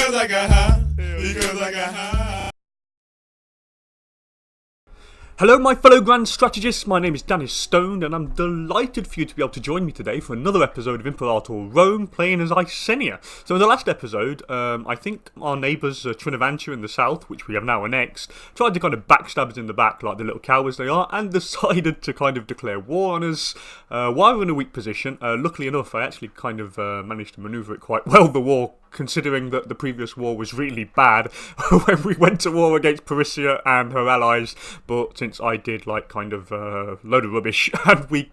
because I got high. Because I got high. Hello my fellow grand strategists, my name is DanIsStoned and I'm delighted for you to be able to join me today for another episode of Imperator Rome playing as ICENIA. So in the last episode, I think our neighbours Trinavantia in the south, which we have now annexed, tried to kind of backstab us in the back like the little cowards they are and decided to kind of declare war on us while we're in a weak position. Luckily enough, I actually kind of managed to manoeuvre it quite well, the war, considering that the previous war was really bad when we went to war against Parissia and her allies, but since I did like kind of a load of rubbish and we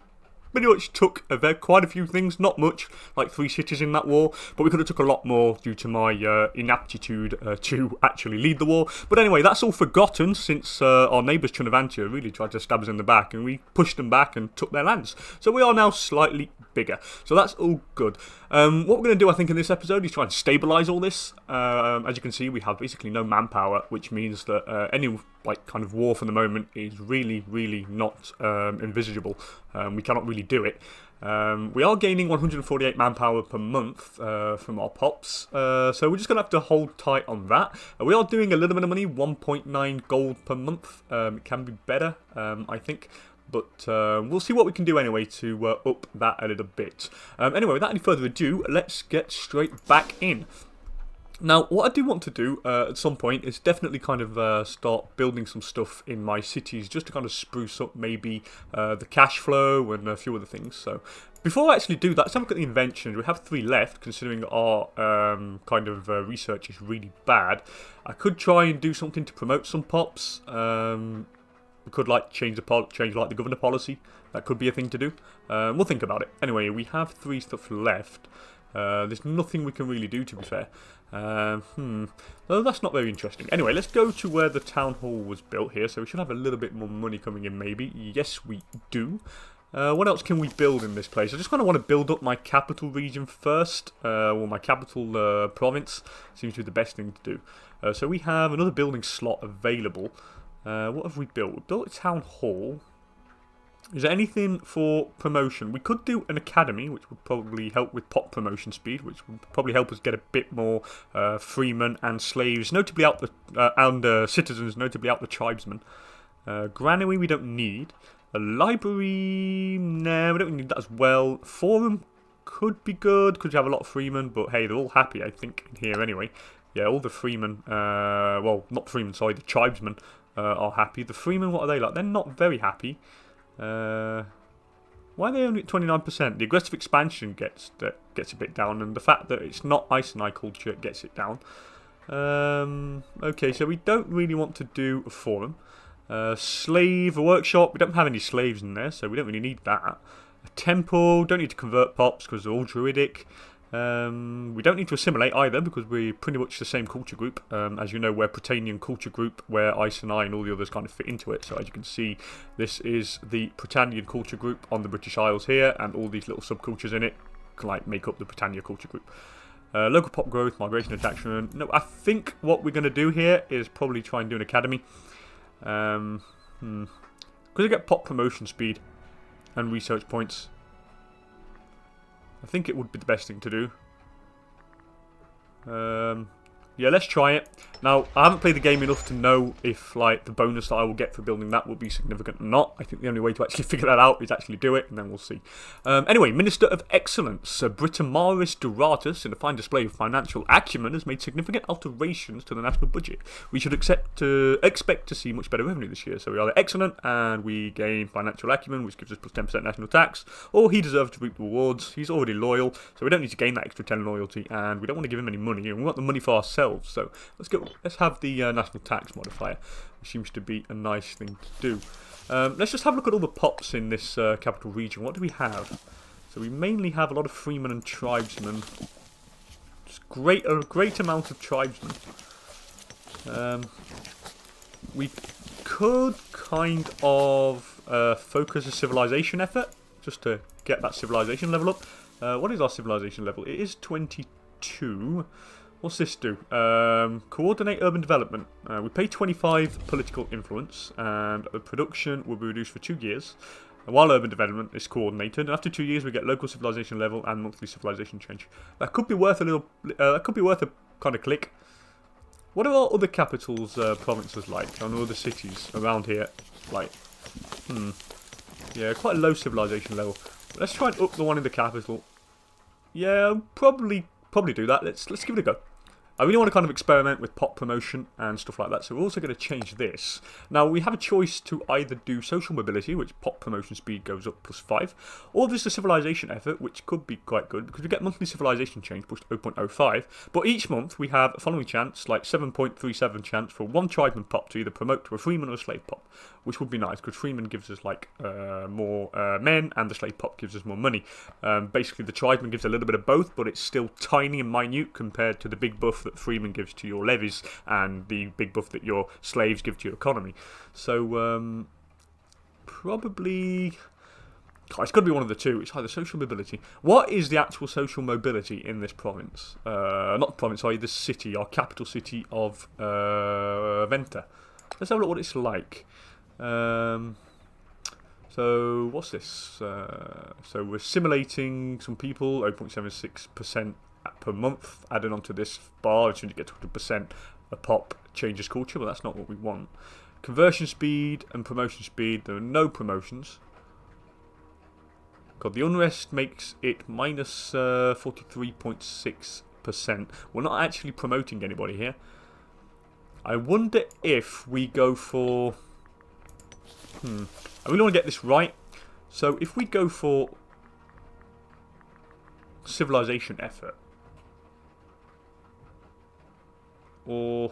pretty much took quite a few things, not much, like 3 cities in that war, but we could have took a lot more due to my inaptitude to actually lead the war. But anyway, that's all forgotten since our neighbours Trinavantia really tried to stab us in the back and we pushed them back and took their lands. So we are now slightly bigger, so that's all good. What we're going to do, I think, in this episode is try and stabilise all this. As you can see, we have basically no manpower, which means that any like kind of war for the moment is really not envisageable. We cannot really do it. We are gaining 148 manpower per month from our pops, so we're just going to have to hold tight on that. We are doing a little bit of money, 1.9 gold per month. It can be better, I think. But we'll see what we can do anyway to up that a little bit. Anyway, without any further ado, let's get straight back in. Now, what I do want to do at some point is definitely kind of start building some stuff in my cities just to kind of spruce up maybe the cash flow and a few other things. So before I actually do that, let's have a look at the inventions. We have 3 left, considering our kind of research is really bad. I could try and do something to promote some pops. We could like change like the governor policy. That could be a thing to do. We'll think about it. Anyway, we have 3 stuff left. There's nothing we can really do, to be fair. Well, that's not very interesting. Anyway, let's go to where the town hall was built here. So we should have a little bit more money coming in, maybe. Yes, we do. What else can we build in this place? I just kind of want to build up my capital region first. Or my capital province. Seems to be the best thing to do. So we have another building slot available. What have we built? We built a town hall. Is there anything for promotion? We could do an academy, which would probably help with pop promotion speed, which would probably help us get a bit more freemen and slaves, notably out the and citizens, notably out the tribesmen. Granary we don't need. A library, no, we don't need that as well. Forum could be good because you have a lot of freemen, but hey, they're all happy, I think, in here anyway. Yeah, all the freemen, well, not freemen, sorry, the tribesmen are happy. The freemen, what are they like? They're not very happy. Why are they only at 29%? The aggressive expansion gets a bit down, and the fact that it's not ICENIA culture gets it down. Okay, so we don't really want to do a forum. Slave, a workshop, we don't have any slaves in there, so we don't really need that. A temple, don't need to convert pops because they're all druidic. We don't need to assimilate either because we're pretty much the same culture group. As you know, we're Britannian culture group where ICENIA and all the others kind of fit into it. So as you can see, this is the Britannian culture group on the British Isles here, and all these little subcultures in it can like make up the Britannia culture group. Local pop growth, migration attachment. No, I think what we're going to do here is probably try and do an academy. Because I get pop promotion speed and research points. I think it would be the best thing to do. Yeah, let's try it. Now, I haven't played the game enough to know if like the bonus that I will get for building that will be significant or not. I think the only way to actually figure that out is actually do it, and then we'll see. Anyway, Minister of Excellence, Britamaris Doratus, in a fine display of financial acumen, has made significant alterations to the national budget. We should expect to see much better revenue this year. So we are excellent, and we gain financial acumen, which gives us plus 10% national tax. Or he deserves to reap rewards. He's already loyal, so we don't need to gain that extra 10 loyalty, and we don't want to give him any money, and we want the money for ourselves. So let's have the national tax modifier, which seems to be a nice thing to do. Let's just have a look at all the pops in this capital region. What do we have? So we mainly have a lot of freemen and tribesmen. Just a great amount of tribesmen. We could kind of focus a civilization effort just to get that civilization level up. What is our civilization level? It is 22. What's this do? Coordinate urban development. We pay 25 political influence, and the production will be reduced for 2 years. While urban development is coordinated, and after 2 years we get local civilization level and monthly civilization change. That could be worth a little. That could be worth a kind of click. What are our other capitals, provinces like? And other cities around here? Like, yeah, quite a low civilization level. Let's try and up the one in the capital. Yeah, probably do that. Let's give it a go. I really want to kind of experiment with pop promotion and stuff like that, so we're also going to change this. Now, we have a choice to either do social mobility, which pop promotion speed goes up +5, or there's a civilization effort, which could be quite good, because we get monthly civilization change pushed 0.05, but each month we have a following chance, like 7.37 chance for one tribeman pop to either promote to a freeman or a slave pop, which would be nice, because freeman gives us, like, more men, and the slave pop gives us more money. Basically, the tribeman gives a little bit of both, but it's still tiny and minute compared to the big buff that freeman gives to your levies and the big buff that your slaves give to your economy. So probably it's got to be one of the two. It's either social mobility. What is the actual social mobility in this province? Not the province, sorry, the city, our capital city of Venta. Let's have a look what it's like. So what's this? So we're simulating some people, 0.76% per month, added onto this bar. As soon as you get to 100%, a pop changes culture, but that's not what we want. Conversion speed and promotion speed, there are no promotions. God, the unrest makes it minus 43.6%. We're not actually promoting anybody here. I wonder if we go for... I really want to get this right. So if we go for civilization effort, or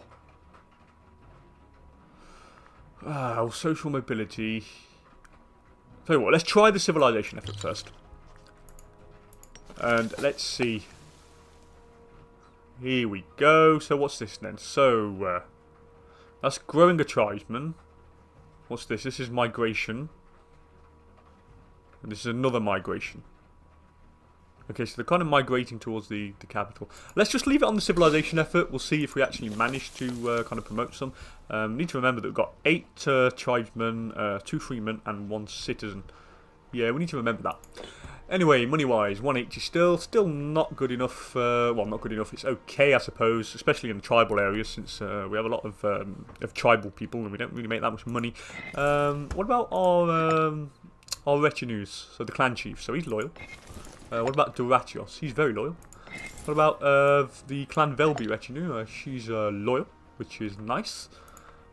social mobility. Tell you what, let's try the civilization effort first. And let's see. Here we go. So what's this then? So that's growing a tribesman. What's this? This is migration. And this is another migration. Okay, so they're kind of migrating towards the capital. Let's just leave it on the civilization effort. We'll see if we actually manage to kind of promote some. Need to remember that we've got 8 tribesmen, 2 freemen, and 1 citizen. Yeah, we need to remember that. Anyway, money-wise, 180 still not good enough. Well, not good enough. It's okay, I suppose, especially in the tribal areas, since we have a lot of tribal people and we don't really make that much money. What about our retinues? So the clan chief. So he's loyal. What about Duratios? He's very loyal. What about the Clan Velby retinue? She's loyal, which is nice.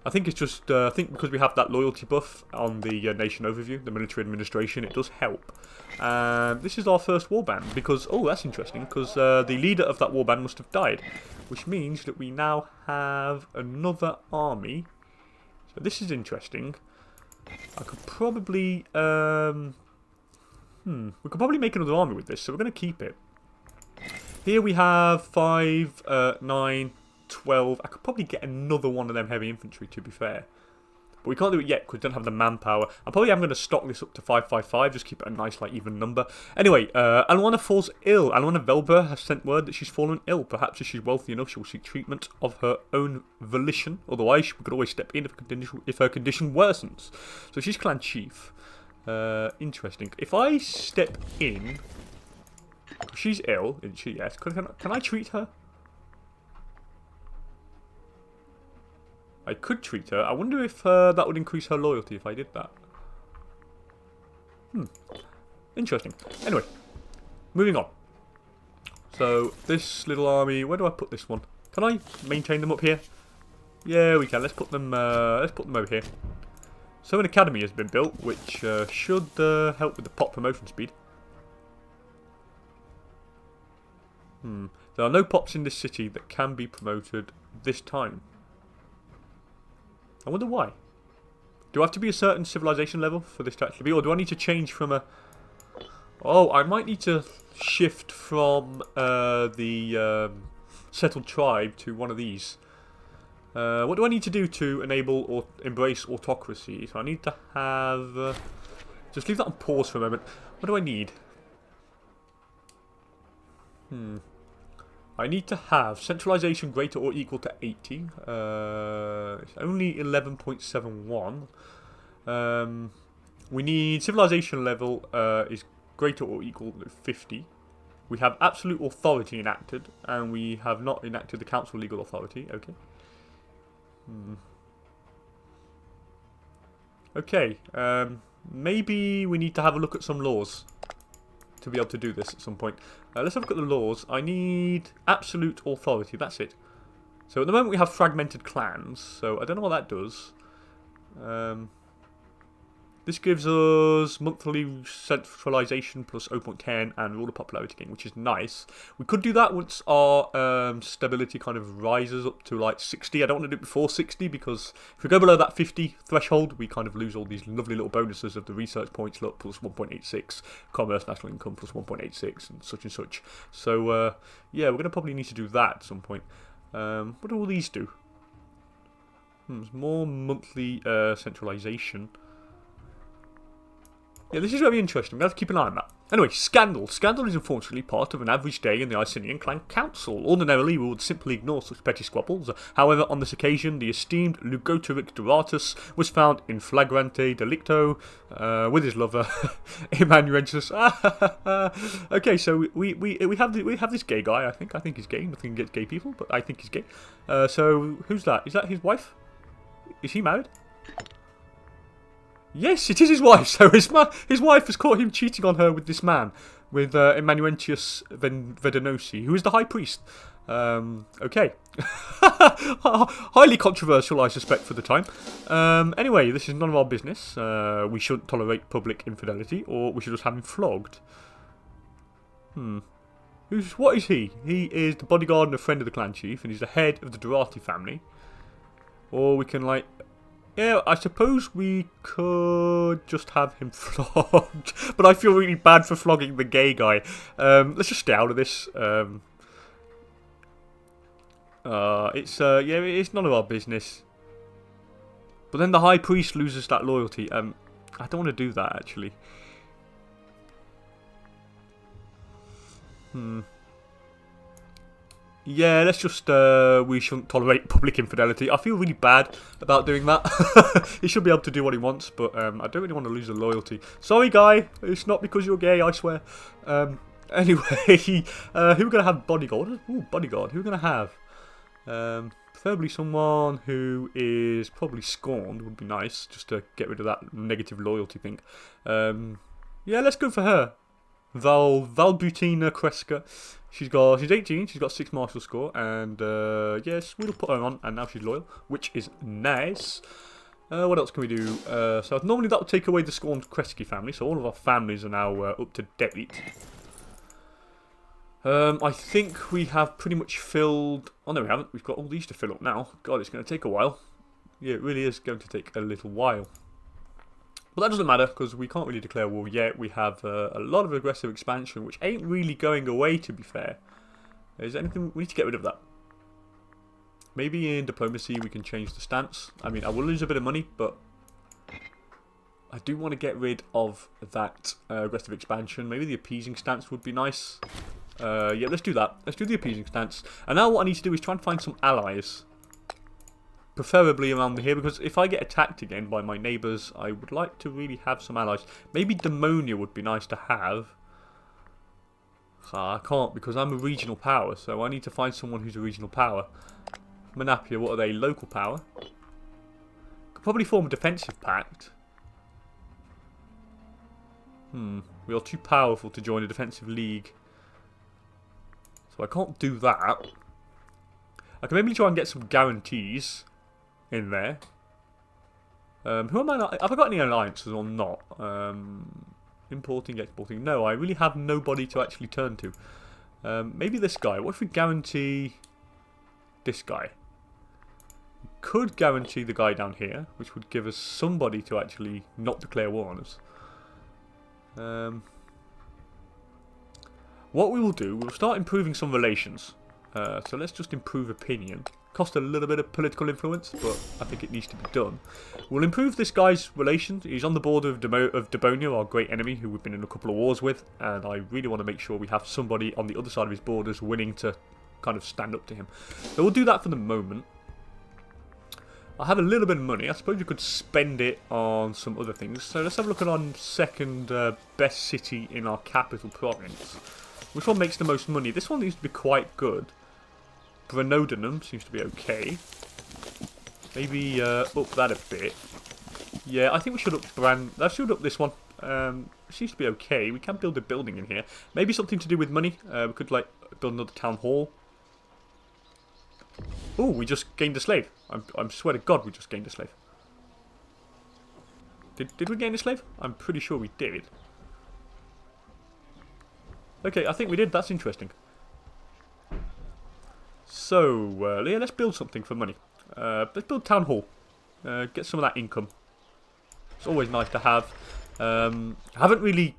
I think it's just, I think because we have that loyalty buff on the nation overview, the military administration, it does help. And this is our first warband, because, oh, that's interesting, because the leader of that warband must have died, which means that we now have another army. So this is interesting. I could probably... we could probably make another army with this, so we're going to keep it. Here we have 5, 9, 12. I could probably get another one of them heavy infantry, to be fair. But we can't do it yet because we don't have the manpower. I probably am going to stock this up to 555, just keep it a nice, like, even number. Anyway, Alwana falls ill. Alwana Velber has sent word that she's fallen ill. Perhaps if she's wealthy enough, she will seek treatment of her own volition. Otherwise, we could always step in if her condition worsens. So she's clan chief. Interesting. If I step in, she's ill, isn't she? Yes. Can I treat her? I could treat her. I wonder if that would increase her loyalty if I did that. Interesting. Anyway, moving on. So this little army. Where do I put this one? Can I maintain them up here? Yeah, we can. Let's put them. Over here. So an academy has been built, which should help with the pop promotion speed. There are no pops in this city that can be promoted this time. I wonder why. Do I have to be a certain civilization level for this to actually be, or do I need to change from a... Oh, I might need to shift from the settled tribe to one of these. What do I need to do to enable or embrace autocracy? So I need to have... just leave that on pause for a moment. What do I need? I need to have centralization greater or equal to 80. It's only 11.71. We need civilization level is greater or equal to 50. We have absolute authority enacted, and we have not enacted the council legal authority. Okay. Okay, maybe we need to have a look at some laws to be able to do this at some point. Let's have a look at the laws. I need absolute authority, that's it. So at the moment we have fragmented clans, so I don't know what that does. This gives us monthly centralization plus 0.10 and ruler popularity gain, which is nice. We could do that once our stability kind of rises up to like 60. I don't want to do it before 60 because if we go below that 50 threshold, we kind of lose all these lovely little bonuses of the research points, look, plus 1.86, commerce, national income plus 1.86 and such. So yeah, we're going to probably need to do that at some point. What do all these do? More monthly centralization. Yeah, this is very interesting. We have to keep an eye on that. Anyway, Scandal. Scandal is unfortunately part of an average day in the ICENIan clan council. Ordinarily, we would simply ignore such petty squabbles. However, on this occasion, the esteemed Lugoteric Doratus was found in flagrante delicto with his lover, Emmanuensis. Okay, so we have this gay guy. I think he's gay. Nothing against gay people, but I think he's gay. So who's that? Is that his wife? Is he married? Yes, it is his wife. So his wife has caught him cheating on her with this man, with Emmanuentius Vedenosi, who is the high priest. Okay. Highly controversial, I suspect, for the time. Anyway, this is none of our business. We shouldn't tolerate public infidelity, or we should just have him flogged. What is he? He is the bodyguard and a friend of the clan chief, and he's the head of the Durati family. Or we can, like... Yeah, I suppose we could just have him flogged. But I feel really bad for flogging the gay guy. Let's just stay out of this. Yeah, it's none of our business. But then the high priest loses that loyalty. I don't want to do that, actually. Yeah, let's just, we shouldn't tolerate public infidelity. I feel really bad about doing that. He should be able to do what he wants, but I don't really want to lose the loyalty. Sorry, guy. It's not because you're gay, I swear. Anyway, who are we going to have bodyguard? Ooh, bodyguard. Who are we going to have? Preferably someone who is probably scorned would be nice, just to get rid of that negative loyalty thing. Yeah, let's go for her. Valbutina Kreska. She's 18, she's got 6 martial score, and yes, we'll put her on, and now she's loyal, which is nice. What else can we do? So normally that would take away the scorned Kreski family, so all of our families are now up to date. I think we have pretty much filled... Oh no, we haven't. We've got all these to fill up now. God, it's going to take a while. Yeah, it really is going to take a little while. But that doesn't matter, because we can't really declare war yet. We have a lot of aggressive expansion, which ain't really going away, to be fair. Is there anything... We need to get rid of that. Maybe in diplomacy we can change the stance. I mean, I will lose a bit of money, but... I do want to get rid of that aggressive expansion. Maybe the appeasing stance would be nice. Yeah, let's do that. Let's do the appeasing stance. And now what I need to do is try and find some allies. Preferably around here, because if I get attacked again by my neighbours, I would like to really have some allies. Maybe Demonia would be nice to have. I can't, because I'm a regional power, so I need to find someone who's a regional power. Monapia, what are they? Local power? Could probably form a defensive pact. We are too powerful to join a defensive league. So I can't do that. I can maybe try and get some guarantees in there. Who am I? Have I got any alliances or not? Importing, exporting. No, I really have nobody to actually turn to. Maybe this guy. What if we guarantee this guy? We could guarantee the guy down here, which would give us somebody to actually not declare war on us. What we will do, we'll start improving some relations. So let's just improve opinion. Cost a little bit of political influence, but I think it needs to be done. We'll improve this guy's relations. He's on the border of Debonia, our great enemy, who we've been in a couple of wars with, and I really want to make sure we have somebody on the other side of his borders willing to kind of stand up to him. So we'll do that for the moment. I have a little bit of money. I suppose we could spend it on some other things. So let's have a look at our second best city in our capital province. Which one makes the most money? This one needs to be quite good. Brenodenum seems to be okay. Maybe up that a bit. Yeah, I think we should up I should up this one. Seems to be okay. We can build a building in here. Maybe something to do with money. We could like build another town hall. Oh, we just gained a slave. I'm swear to God, we just gained a slave. Did we gain a slave? I'm pretty sure we did. Okay, I think we did. That's interesting. So, yeah, let's build something for money. Let's build town hall. Get some of that income. It's always nice to have. I haven't really...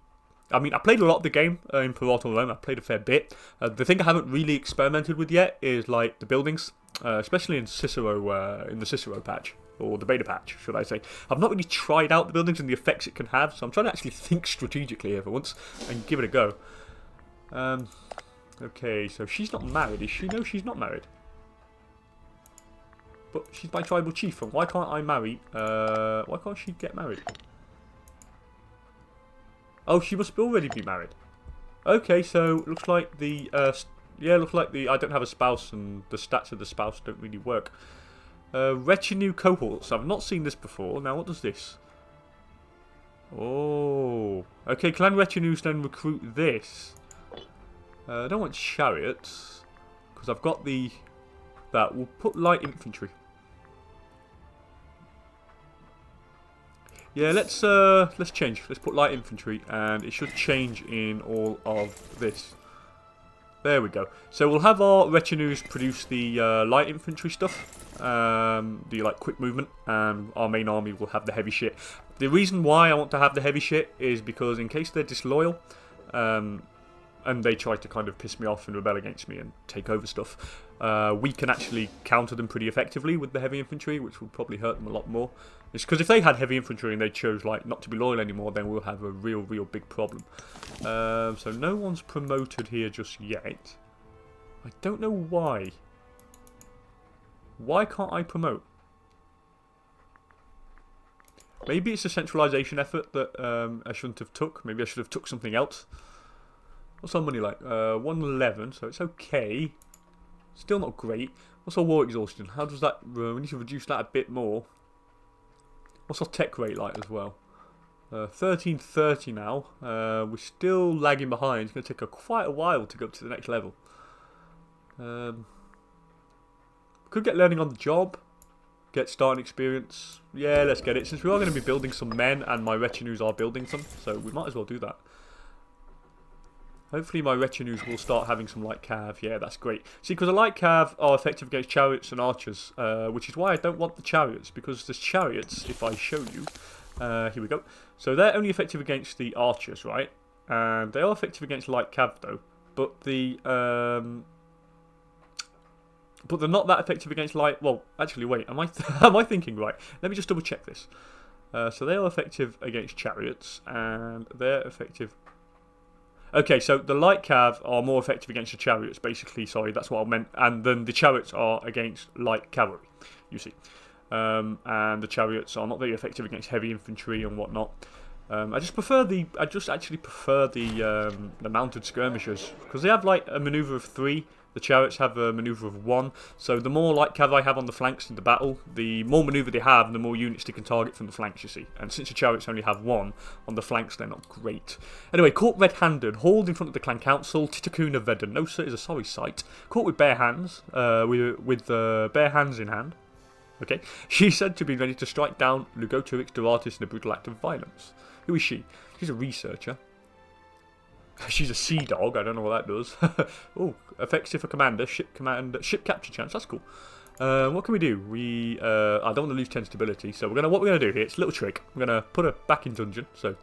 I mean, I played a lot of the game in Imperator Rome. I played a fair bit. The thing I haven't really experimented with yet is, like, the buildings. Especially in Cicero, in the Cicero patch. Or the beta patch, should I say. I've not really tried out the buildings and the effects it can have. So I'm trying to actually think strategically here for once. And give it a go. Okay, so she's not married, is she? No, she's not married. But she's my tribal chief, and why can't I marry? Why can't she get married? Oh, she must already be married. Okay, so looks like the yeah, looks like the I don't have a spouse, and the stats of the spouse don't really work. Retinue cohorts. I've not seen this before. Now, what does this? Oh, okay. Clan retinues then recruit this. I don't want chariots because I've got that. We'll put light infantry. Yeah, let's change. Let's put light infantry, and it should change in all of this. There we go. So we'll have our retinues produce the light infantry stuff, the like quick movement, and our main army will have the heavy shit. The reason why I want to have the heavy shit is because in case they're disloyal, and they try to kind of piss me off and rebel against me and take over stuff, we can actually counter them pretty effectively with the heavy infantry, which will probably hurt them a lot more. It's because if they had heavy infantry and they chose like not to be loyal anymore, then we'll have a real big problem. So no one's promoted here just yet. I don't know why. Why can't I promote? Maybe it's a centralization effort that I shouldn't have took. Maybe I should have took something else. What's our money like? 111, so it's okay. Still not great. What's our war exhaustion? How does that... we need to reduce that a bit more. What's our tech rate like as well? 1330 now. We're still lagging behind. It's going to take quite a while to go up to the next level. Could get learning on the job. Get starting experience. Yeah, let's get it. Since we are going to be building some men and my retinues are building some. So we might as well do that. Hopefully my retinues will start having some light cav. Yeah, that's great. See, because the light cav are effective against chariots and archers, which is why I don't want the chariots, because there's chariots, if I show you. Here we go. So they're only effective against the archers, right? And they are effective against light cav, though. But they're not that effective against light... Well, actually, wait. Am I thinking right? Let me just double check this. So they are effective against chariots, and they're effective... Okay, so the light cav are more effective against the chariots, basically. Sorry, that's what I meant. And then the chariots are against light cavalry, you see. And the chariots are not very effective against heavy infantry and whatnot. I just actually prefer the mounted skirmishers, because they have like a maneuver of 3. The chariots have a maneuver of 1, so the more light cav I have on the flanks in the battle, the more maneuver they have, and the more units they can target from the flanks, you see. And since the chariots only have 1 on the flanks, they're not great. Anyway, caught red-handed, hauled in front of the clan council, Titakuna Veden. No, sir, is a sorry sight. Caught with bare hands, with bare hands in hand. Okay, she's said to be ready to strike down Lugoturix Doratus in a brutal act of violence. Who is she? She's a researcher. She's a sea dog. I don't know what that does. Oh, effective for commander, ship capture chance. That's cool. What can we do? I don't want to lose 10 stability, so what we're gonna do here. It's a little trick. We're gonna put her back in dungeon. So,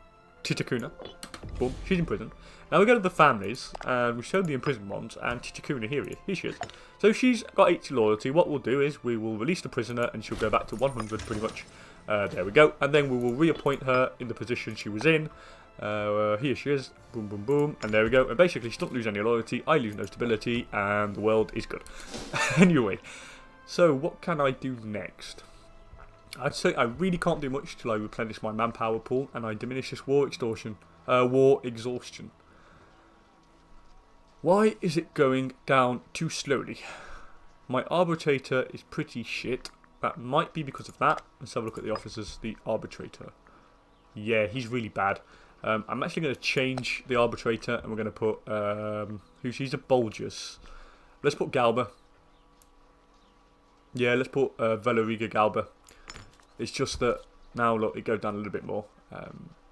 Titakuna, boom, she's in prison. Now we go to the families, and we showed the imprisoned ones, and Titakuna here she is. So she's got 80 loyalty. What we'll do is we will release the prisoner, and she'll go back to 100 pretty much. There we go, and then we will reappoint her in the position she was in. Here she is, boom boom boom, and there we go. And basically she doesn't lose any loyalty, I lose no stability, and the world is good. Anyway, so what can I do next? I'd say I really can't do much till I replenish my manpower pool and I diminish this war exhaustion. Why is it going down too slowly? My arbitrator is pretty shit. That might be because of that. Let's have a look at the officers. The arbitrator. Yeah, he's really bad. I'm actually going to change the arbitrator, and we're going to put he's a Bulgus. Let's put Galba. Yeah, let's put Valeriga Galba. It's just that now look, it goes down a little bit more.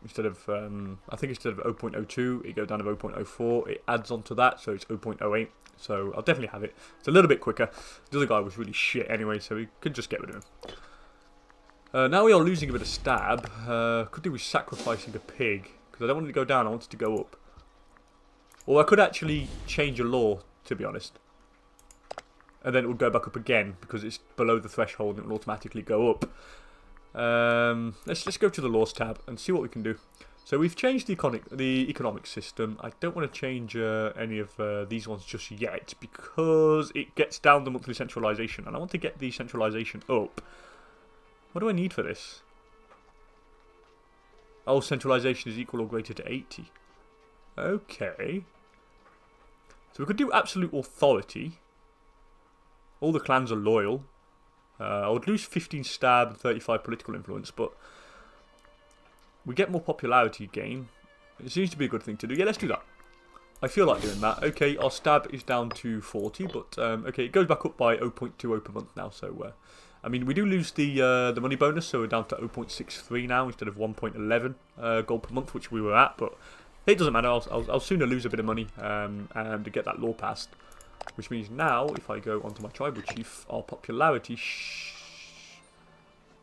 Instead of I think instead of 0.02, it goes down to 0.04. It adds on to that, so it's 0.08. So I'll definitely have it. It's a little bit quicker. The other guy was really shit anyway, so we could just get rid of him. Now we are losing a bit of stab. Could do with sacrificing a pig, because I don't want it to go down, I want it to go up. Or I could actually change a law, to be honest. And then it will go back up again, because it's below the threshold and it will automatically go up. Let's go to the laws tab and see what we can do. So we've changed the economic system. I don't want to change any of these ones just yet, because it gets down the monthly centralisation, and I want to get the centralisation up. What do I need for this? Oh, centralisation is equal or greater to 80. Okay. So we could do absolute authority. All the clans are loyal. I would lose 15 stab and 35 political influence, but we get more popularity gain. It seems to be a good thing to do. Yeah, let's do that. I feel like doing that. Okay, our stab is down to 40, but okay, it goes back up by 0.20 per month now. So, I mean, we do lose the money bonus, so we're down to 0.63 now instead of 1.11 gold per month, which we were at. But it doesn't matter. I'll sooner lose a bit of money and to get that law passed. Which means now, if I go onto my tribal chief, our popularity...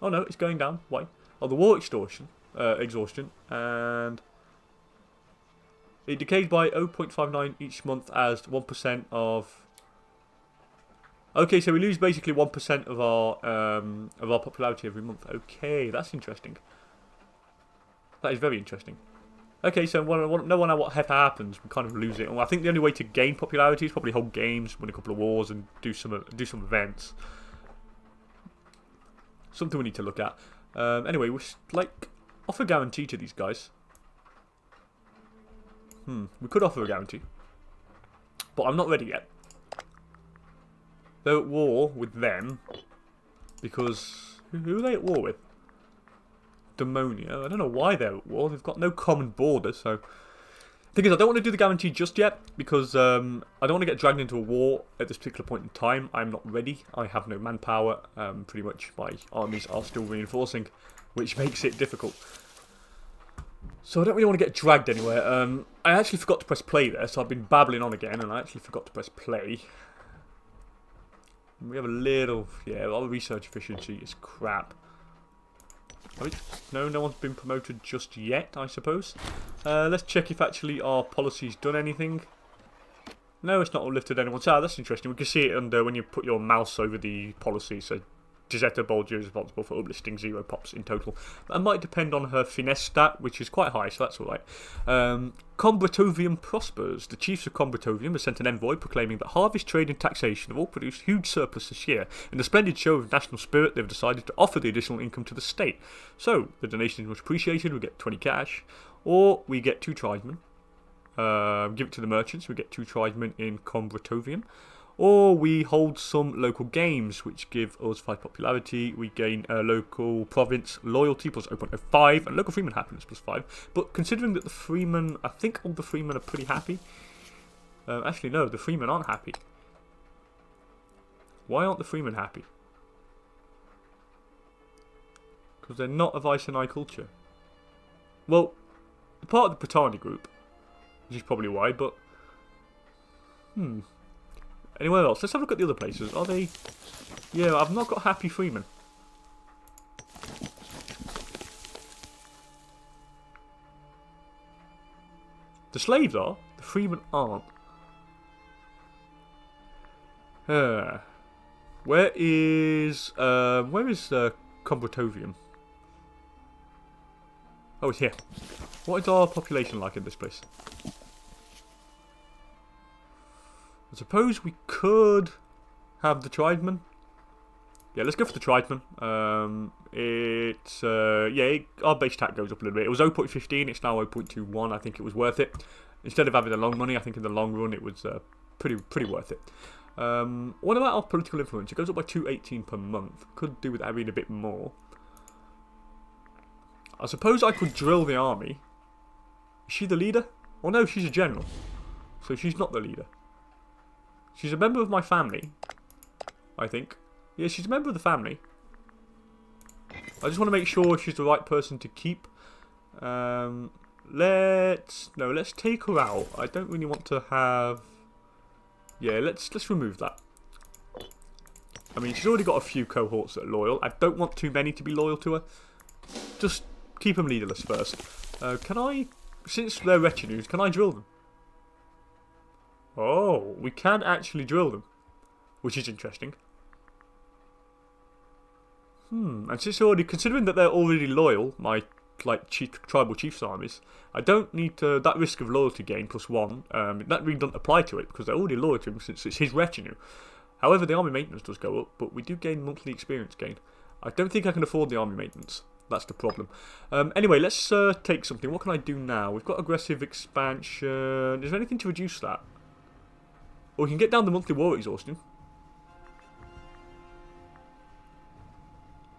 Oh no, it's going down. Why? Oh, the war exhaustion, and it decays by 0.59 each month as 1% of... Okay, so we lose basically 1% of our popularity every month. Okay, that's interesting. That is very interesting. Okay, so no matter what happens, we kind of lose it. Well, I think the only way to gain popularity is probably hold games, win a couple of wars, and do some events. Something we need to look at. Anyway, we like offer guarantee to these guys. We could offer a guarantee, but I'm not ready yet. They're at war with them because who are they at war with? Demonia. I don't know why they're at war. They've got no common border, so... The thing is, I don't want to do the guarantee just yet, because I don't want to get dragged into a war at this particular point in time. I'm not ready. I have no manpower. Pretty much my armies are still reinforcing, which makes it difficult. So I don't really want to get dragged anywhere. I actually forgot to press play there, so I've been babbling on again, and I actually forgot to press play. We have a little... Yeah, our research efficiency is crap. No one's been promoted just yet, I suppose. Let's check if actually our policy's done anything. No, it's not lifted anyone. So that's interesting. We can see it under when you put your mouse over the policy. So Giuseppe Bolgia is responsible for uplisting 0 pops in total. That might depend on her finesse stat, which is quite high, so that's alright. Combratovium prospers. The chiefs of Combratovium have sent an envoy proclaiming that harvest, trade and taxation have all produced huge surplus this year. In a splendid show of national spirit, they've decided to offer the additional income to the state. So, the donation is much appreciated. We get 20 cash, or we get 2 tribesmen. Give it to the merchants. We get 2 tribesmen in Combratovium. Or we hold some local games, which give us 5 popularity. We gain local province loyalty plus 0.05, and local freeman happiness plus 5. But considering that the freemen, I think all the freemen are pretty happy. Actually, no, the freemen aren't happy. Why aren't the freemen happy? Because they're not of ICENIA culture. Well, they're part of the Britannia group, which is probably why, but... Anywhere else? Let's have a look at the other places. Are they... Yeah, I've not got happy freemen. The slaves are. The freemen aren't. Where is Combratovium? Oh, it's here. What is our population like in this place? I suppose we could have the tribesmen. Yeah, let's go for the tribesmen. Our base tax goes up a little bit. It was 0.15, it's now 0.21. I think it was worth it. Instead of having the long money, I think in the long run it was pretty worth it. What about our political influence? It goes up by 218 per month. Could do with having a bit more. I suppose I could drill the army. Is she the leader? Oh no, she's a general. So she's not the leader. She's a member of my family, I think. Yeah, she's a member of the family. I just want to make sure she's the right person to keep. Let's take her out. I don't really want to have. Yeah, let's remove that. I mean, she's already got a few cohorts that are loyal. I don't want too many to be loyal to her. Just keep them leaderless first. Can I, since they're retinues, can I drill them? Oh, we can actually drill them, which is interesting. And since they're already, considering that they're already loyal, my tribal chiefs armies, I don't need to, that risk of loyalty gain +1. That really doesn't apply to it because they're already loyal to him since it's his retinue. However, the army maintenance does go up, but we do gain monthly experience gain. I don't think I can afford the army maintenance. That's the problem. Anyway, let's take something. What can I do now? We've got aggressive expansion. Is there anything to reduce that? Or we can get down the monthly war exhaustion.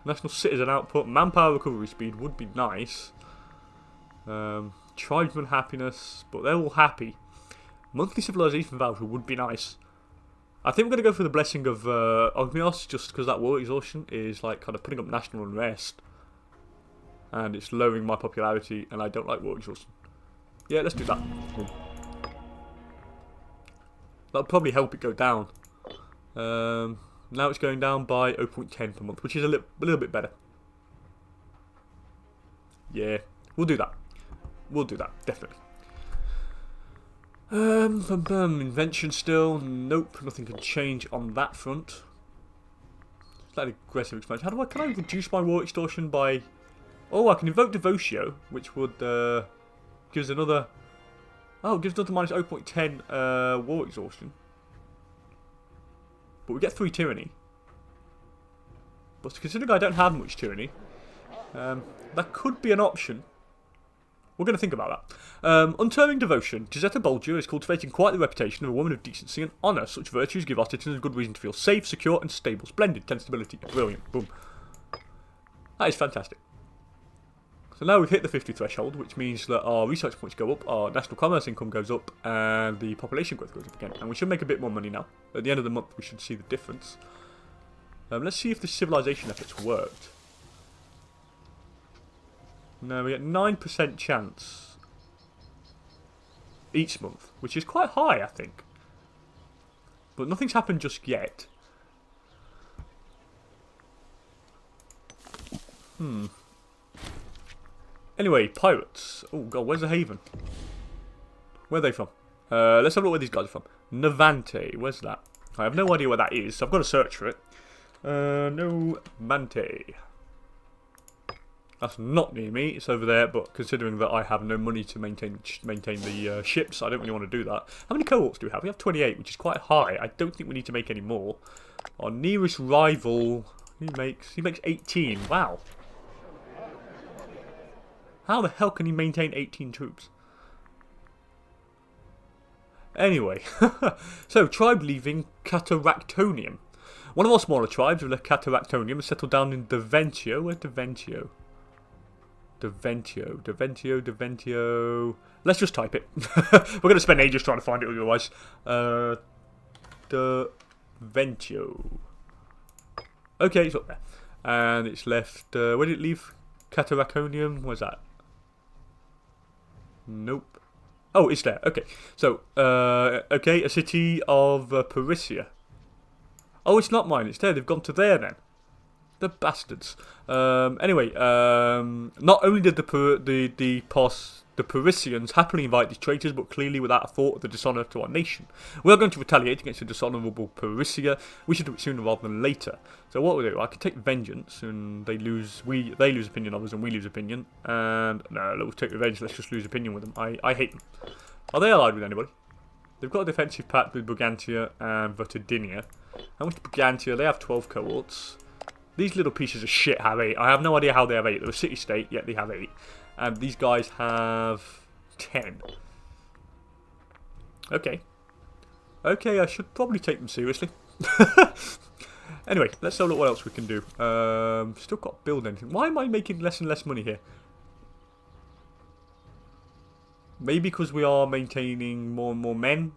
National citizen output. Manpower recovery speed would be nice. Tribesman happiness. But they're all happy. Monthly civilization voucher would be nice. I think we're going to go for the blessing of Ogmios, just because that war exhaustion is like kind of putting up national unrest. And it's lowering my popularity, and I don't like war exhaustion. Yeah, let's do that. That'll probably help it go down. Now it's going down by 0.10 per month, which is a little bit better. Yeah, we'll do that. We'll do that, definitely. Invention still. Nope, nothing can change on that front. Slightly aggressive expansion. Can I reduce my war extortion by... Oh, I can invoke Devotio, which would gives another... Oh, it gives another minus 0.10 war exhaustion. But we get 3 tyranny. But considering I don't have much tyranny, that could be an option. We're going to think about that. Unterming devotion. Gisetta Bolgia is cultivating quite the reputation of a woman of decency and honour. Such virtues give our citizens a good reason to feel safe, secure and stable. Splendid. 10 stability. Brilliant. Boom. That is fantastic. So now we've hit the 50 threshold, which means that our research points go up, our national commerce income goes up, and the population growth goes up again. And we should make a bit more money now. At the end of the month, we should see the difference. Let's see if the civilization efforts worked. No, we get 9% chance each month, which is quite high, I think. But nothing's happened just yet. Anyway, pirates. Oh god, where's the haven? Where are they from? Let's have a look where these guys are from. Novante, where's that? I have no idea where that is, so I've got to search for it. Novante. That's not near me, it's over there, but considering that I have no money to maintain the ships, I don't really want to do that. How many cohorts do we have? We have 28, which is quite high. I don't think we need to make any more. Our nearest rival, he makes 18. Wow. How the hell can he maintain 18 troops? Anyway, so tribe leaving Cataractonium. One of our smaller tribes of the Cataractonium has settled down in Deventio. Where's Deventio? Deventio. Let's just type it. We're going to spend ages trying to find it otherwise. Deventio. Okay, it's up there. And it's left... where did it leave? Cataractonium? Where's that? Nope. Oh, it's there. Okay. So, okay, a city of Parisia. Oh, it's not mine. It's there. They've gone to there then. The bastards. Anyway, not only did the Parisians happily invite these traitors, but clearly without a thought of the dishonour to our nation. We are going to retaliate against the dishonourable Parisia. We should do it sooner rather than later. So what we'll do, I could take vengeance, and they lose opinion of us, and we lose opinion. And no, let's take revenge. Let's just lose opinion with them. I hate them. Are they allied with anybody? They've got a defensive pact with Brigantia and Vertidinia. How much Brigantia? They have 12 cohorts. These little pieces of shit have 8. I have no idea how they have 8. They're a city-state, yet they have 8. And these guys have 10. Okay. Okay, I should probably take them seriously. Anyway, let's have a look what else we can do. Still got to build anything. Why am I making less and less money here? Maybe because we are maintaining more and more men.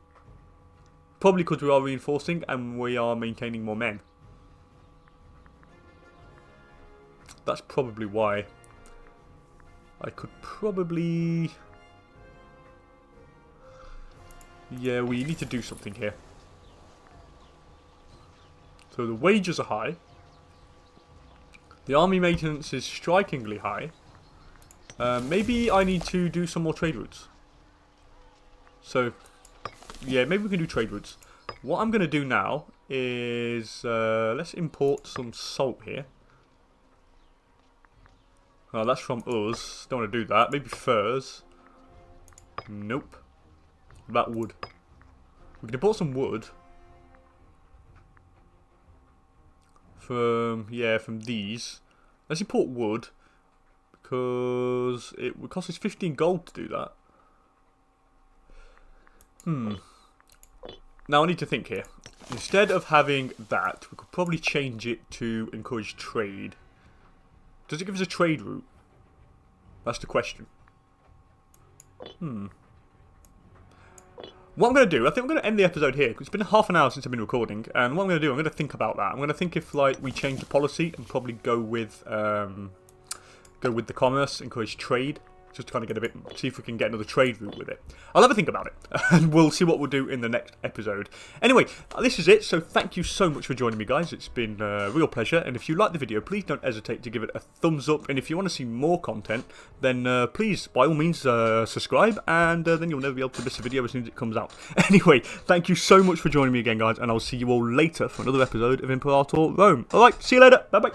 Probably because we are reinforcing and we are maintaining more men. That's probably why. I could probably... Yeah, we need to do something here. So the wages are high. The army maintenance is strikingly high. Maybe I need to do some more trade routes. So, yeah, maybe we can do trade routes. What I'm going to do now is, let's import some salt here. Oh, that's from us. Don't want to do that. Maybe furs. Nope. That wood. We can import some wood. From these. Let's import wood. Because it would cost us 15 gold to do that. Now I need to think here. Instead of having that, we could probably change it to encourage trade. Does it give us a trade route? That's the question. What I'm going to do, I think I'm going to end the episode here, because it's been half an hour since I've been recording, and what I'm going to do, I'm going to think about that. I'm going to think if, like, we change the policy and probably go with the commerce, encourage trade, just to kind of get a bit, see if we can get another trade route with it. I'll have a think about it, and we'll see what we'll do in the next episode. Anyway, this is it, so thank you so much for joining me, guys. It's been a real pleasure, and if you like the video, please don't hesitate to give it a thumbs up, and if you want to see more content, then please, by all means, subscribe, and then you'll never be able to miss a video as soon as it comes out. Anyway, thank you so much for joining me again, guys, and I'll see you all later for another episode of Imperator Rome. Alright, see you later, bye-bye.